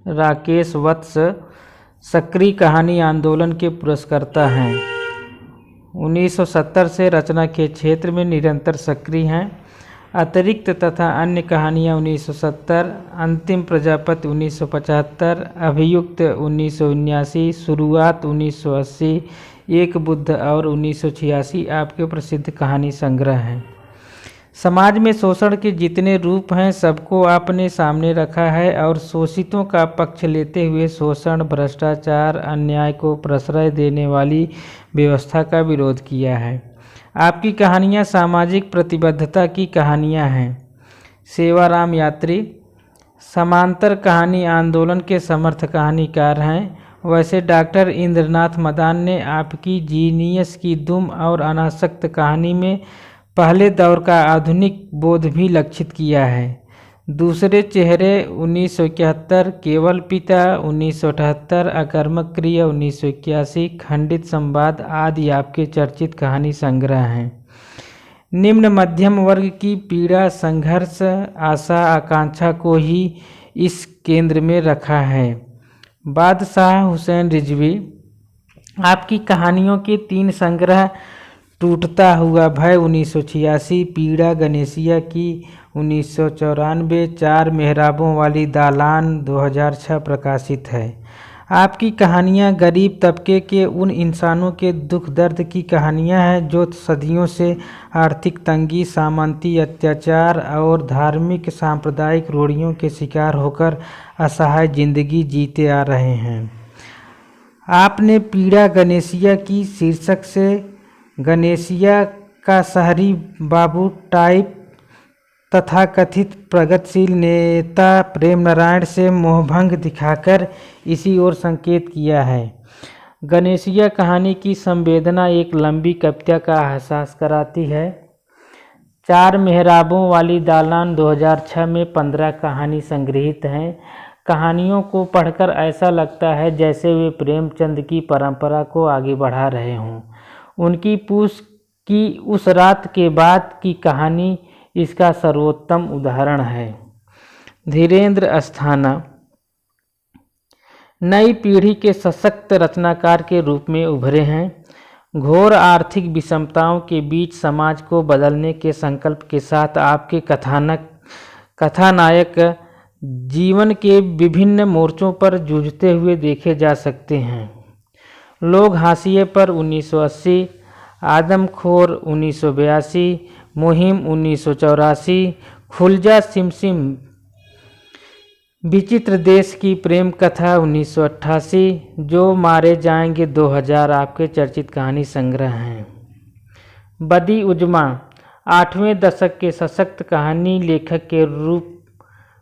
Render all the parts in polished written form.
राकेश वत्स सक्रिय कहानी आंदोलन के पुरस्कर्ता हैं। 1970 से रचना के क्षेत्र में निरंतर सक्रिय हैं। अतिरिक्त तथा अन्य कहानियाँ 1970, अंतिम प्रजापति 1975, अभियुक्त 1979, शुरुआत 1980, एक बुद्ध और 1986 आपके प्रसिद्ध कहानी संग्रह हैं। समाज में शोषण के जितने रूप हैं सबको आपने सामने रखा है और शोषितों का पक्ष लेते हुए शोषण, भ्रष्टाचार, अन्याय को प्रश्रय देने वाली व्यवस्था का विरोध किया है। आपकी कहानियाँ सामाजिक प्रतिबद्धता की कहानियाँ हैं। सेवाराम यात्री समांतर कहानी आंदोलन के समर्थ कहानीकार हैं। वैसे डॉक्टर इंद्रनाथ मदान ने आपकी जीनियस की दुम और अनासक्त कहानी में पहले दौर का आधुनिक बोध भी लक्षित किया है। दूसरे चेहरे 1971, केवल पिता 1978, अकर्मक क्रिया 1981, खंडित संवाद आदि आपके चर्चित कहानी संग्रह हैं। निम्न मध्यम वर्ग की पीड़ा, संघर्ष, आशा, आकांक्षा को ही इस केंद्र में रखा है। बादशाह हुसैन रिजवी आपकी कहानियों के 3 संग्रह टूटता हुआ भय 1986, पीड़ा गणेशिया की 1994, 4 मेहराबों वाली दालान 2006 प्रकाशित है। आपकी कहानियाँ गरीब तबके के उन इंसानों के दुख दर्द की कहानियाँ हैं जो सदियों से आर्थिक तंगी, सामंती अत्याचार और धार्मिक सांप्रदायिक रूढ़ियों के शिकार होकर असहाय जिंदगी जीते आ रहे हैं। आपने पीड़ा गणेशिया की शीर्षक से गणेशिया का शहरी बाबू टाइप तथाकथित प्रगतिशील नेता प्रेम नारायण से मोहभंग दिखाकर इसी ओर संकेत किया है। गणेशिया कहानी की संवेदना एक लंबी कविता का एहसास कराती है। 4 मेहराबों वाली दालान 2006 में 15 कहानी संग्रहित हैं। कहानियों को पढ़कर ऐसा लगता है जैसे वे प्रेमचंद की परंपरा को आगे बढ़ा रहे हों। उनकी पूछ की उस रात के बाद की कहानी इसका सर्वोत्तम उदाहरण है। धीरेन्द्र अस्थाना नई पीढ़ी के सशक्त रचनाकार के रूप में उभरे हैं। घोर आर्थिक विषमताओं के बीच समाज को बदलने के संकल्प के साथ आपके कथानायक जीवन के विभिन्न मोर्चों पर जूझते हुए देखे जा सकते हैं। लोग हाशिए पर 1980, आदमखोर 1982, मुहिम 1984, खुलजा सिमसिम, विचित्र देश की प्रेम कथा 1988, जो मारे जाएंगे 2000 आपके चर्चित कहानी संग्रह हैं। बदी उजमा 8वें दशक के सशक्त कहानी लेखक के रूप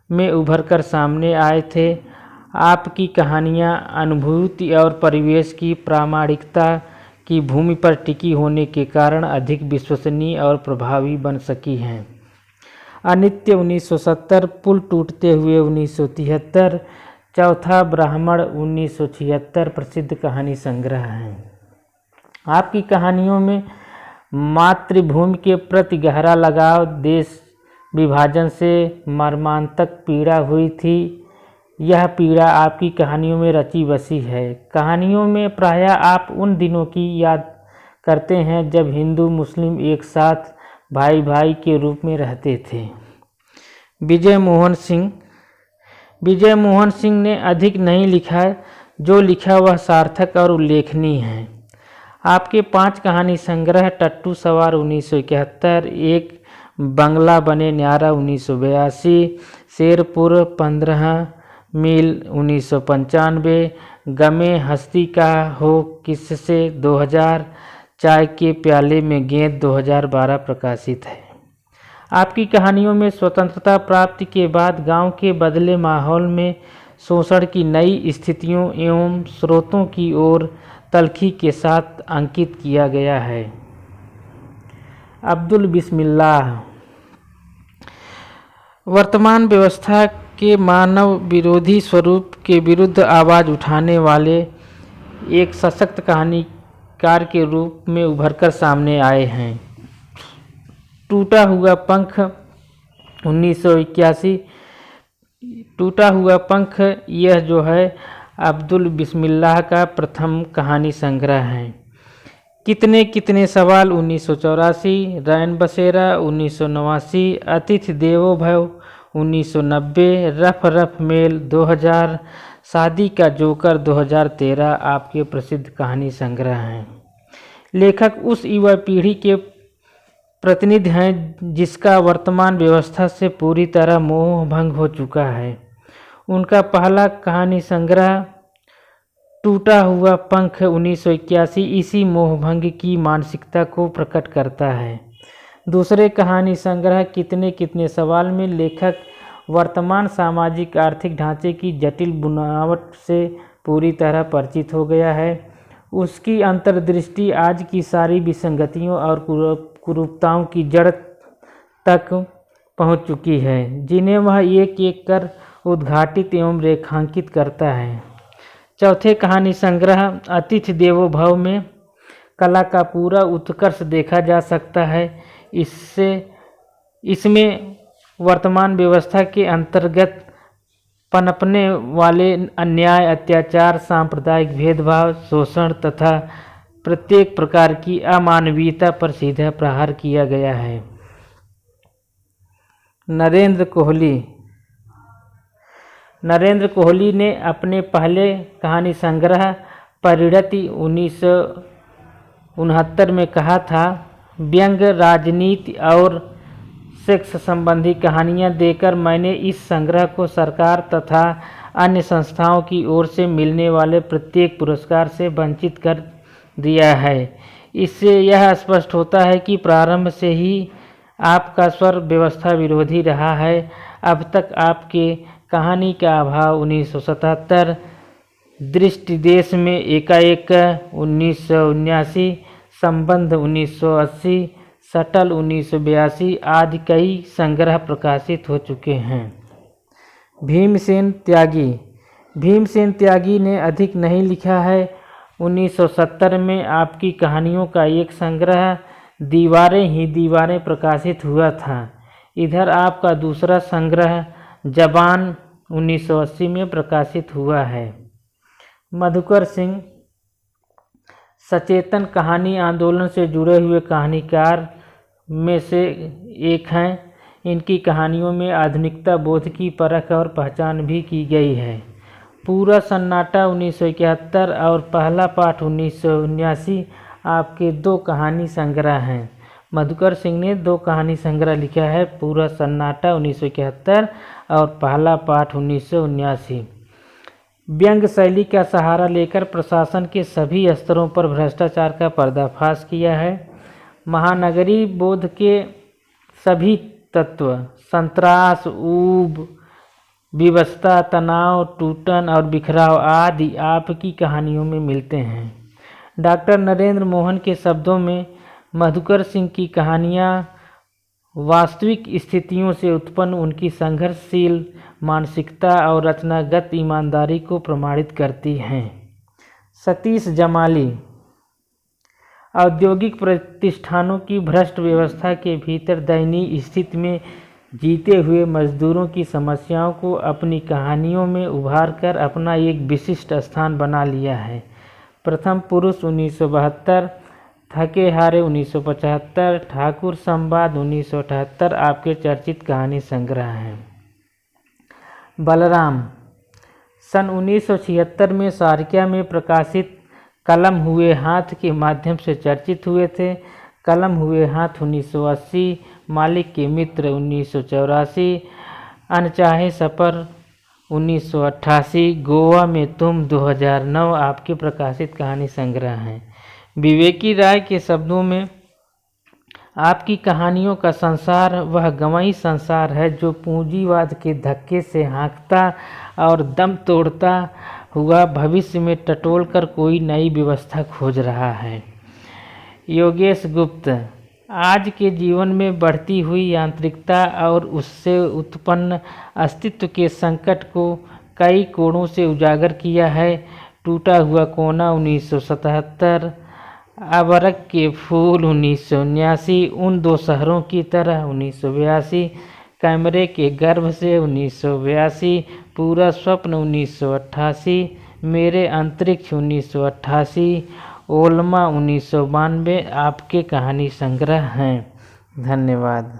में उभरकर सामने आए थे। आपकी कहानियाँ अनुभूति और परिवेश की प्रामाणिकता की भूमि पर टिकी होने के कारण अधिक विश्वसनीय और प्रभावी बन सकी हैं। अनित्य 1970, पुल टूटते हुए 1973, चौथा ब्राह्मण 1976 प्रसिद्ध कहानी संग्रह हैं। आपकी कहानियों में मातृभूमि के प्रति गहरा लगाव, देश विभाजन से मर्मांतक पीड़ा हुई थी। यह पीड़ा आपकी कहानियों में रची बसी है। कहानियों में प्रायः आप उन दिनों की याद करते हैं जब हिंदू मुस्लिम एक साथ भाई भाई के रूप में रहते थे। विजय मोहन सिंह ने अधिक नहीं लिखा, जो लिखा वह सार्थक और उल्लेखनीय है। आपके 5 कहानी संग्रह टट्टू सवार 1971, एक बंगला बने न्यारा 1982, शेरपुर 15 मील 1995, गमे हस्ती का हो किससे 2000, चाय के प्याले में गेंद 2012 प्रकाशित है। आपकी कहानियों में स्वतंत्रता प्राप्ति के बाद गांव के बदले माहौल में शोषण की नई स्थितियों एवं स्रोतों की ओर तल्खी के साथ अंकित किया गया है। अब्दुल बिस्मिल्लाह वर्तमान व्यवस्था के मानव विरोधी स्वरूप के विरुद्ध आवाज़ उठाने वाले एक सशक्त कहानीकार के रूप में उभरकर सामने आए हैं। टूटा हुआ पंख 1981, टूटा हुआ पंख यह जो है अब्दुल बिस्मिल्लाह का प्रथम कहानी संग्रह है। कितने कितने सवाल 1984, रैन बसेरा 1989, अतिथि देवो भव 1990, रफ रफ मेल 2000, शादी का जोकर 2013 आपके प्रसिद्ध कहानी संग्रह हैं। लेखक उस युवा पीढ़ी के प्रतिनिधि हैं जिसका वर्तमान व्यवस्था से पूरी तरह मोह भंग हो चुका है। उनका पहला कहानी संग्रह टूटा हुआ पंख 1981 इसी मोहभंग की मानसिकता को प्रकट करता है। दूसरे कहानी संग्रह कितने कितने सवाल में लेखक वर्तमान सामाजिक आर्थिक ढांचे की जटिल बुनावट से पूरी तरह परिचित हो गया है। उसकी अंतर्दृष्टि आज की सारी विसंगतियों और कुरूपताओं की जड़ तक पहुंच चुकी है, जिन्हें वह एक एक कर उद्घाटित एवं रेखांकित करता है। चौथे कहानी संग्रह अतिथि देवो भव में कला का पूरा उत्कर्ष देखा जा सकता है। इसमें वर्तमान व्यवस्था के अंतर्गत पनपने वाले अन्याय, अत्याचार, सांप्रदायिक भेदभाव, शोषण तथा प्रत्येक प्रकार की अमानवीयता पर सीधा प्रहार किया गया है। नरेंद्र कोहली ने अपने पहले कहानी संग्रह परिणति 1969 में कहा था, व्यंग, राजनीति और सेक्स संबंधी कहानियां देकर मैंने इस संग्रह को सरकार तथा अन्य संस्थाओं की ओर से मिलने वाले प्रत्येक पुरस्कार से वंचित कर दिया है। इससे यह स्पष्ट होता है कि प्रारंभ से ही आपका स्वर व्यवस्था विरोधी रहा है। अब तक आपके कहानी का अभाव 1977, दृष्टि देश में एकाएक 1979, संबंध 1980, सटल 1982 आदि कई संग्रह प्रकाशित हो चुके हैं। भीमसेन त्यागी ने अधिक नहीं लिखा है। 1970 में आपकी कहानियों का एक संग्रह दीवारें ही दीवारें प्रकाशित हुआ था। इधर आपका दूसरा संग्रह जबान 1980 में प्रकाशित हुआ है। मधुकर सिंह सचेतन कहानी आंदोलन से जुड़े हुए कहानीकार में से एक हैं। इनकी कहानियों में आधुनिकता बोध की परख और पहचान भी की गई है। पूरा सन्नाटा 1971 और पहला पाठ 1979 आपके दो कहानी संग्रह हैं। मधुकर सिंह ने दो कहानी संग्रह लिखा है, पूरा सन्नाटा 1971 और पहला पाठ 1979। व्यंग शैली का सहारा लेकर प्रशासन के सभी स्तरों पर भ्रष्टाचार का पर्दाफाश किया है। महानगरीय बोध के सभी तत्व, संत्रास, ऊब, विवशता, तनाव, टूटन और बिखराव आदि आपकी कहानियों में मिलते हैं। डॉक्टर नरेंद्र मोहन के शब्दों में मधुकर सिंह की कहानियाँ वास्तविक स्थितियों से उत्पन्न उनकी संघर्षशील मानसिकता और रचनागत ईमानदारी को प्रमाणित करती हैं। सतीश जमाली औद्योगिक प्रतिष्ठानों की भ्रष्ट व्यवस्था के भीतर दयनीय स्थिति में जीते हुए मजदूरों की समस्याओं को अपनी कहानियों में उभार कर अपना एक विशिष्ट स्थान बना लिया है। प्रथम पुरुष 1972, थके हारे 1975, ठाकुर संवाद 1978 आपके चर्चित कहानी संग्रह हैं। बलराम सन 1976 में सारिका में प्रकाशित कलम हुए हाथ के माध्यम से चर्चित हुए थे। कलम हुए हाथ 1980, मालिक के मित्र 1984, अनचाहे सफर 1988, गोवा में तुम 2009 आपके प्रकाशित कहानी संग्रह हैं। विवेकी राय के शब्दों में आपकी कहानियों का संसार वह गंवाई संसार है जो पूंजीवाद के धक्के से हाँकता और दम तोड़ता हुआ भविष्य में टटोल कर कोई नई व्यवस्था खोज रहा है। योगेश गुप्त आज के जीवन में बढ़ती हुई यांत्रिकता और उससे उत्पन्न अस्तित्व के संकट को कई कोणों से उजागर किया है। टूटा हुआ कोना 1977, अबरक के फूल 1979, उन दो शहरों की तरह 1982, कैमरे के गर्भ से 1982, पूरा स्वप्न 1988, मेरे अंतरिक्ष 1988, ओल्मा 1992 आपके कहानी संग्रह हैं। धन्यवाद।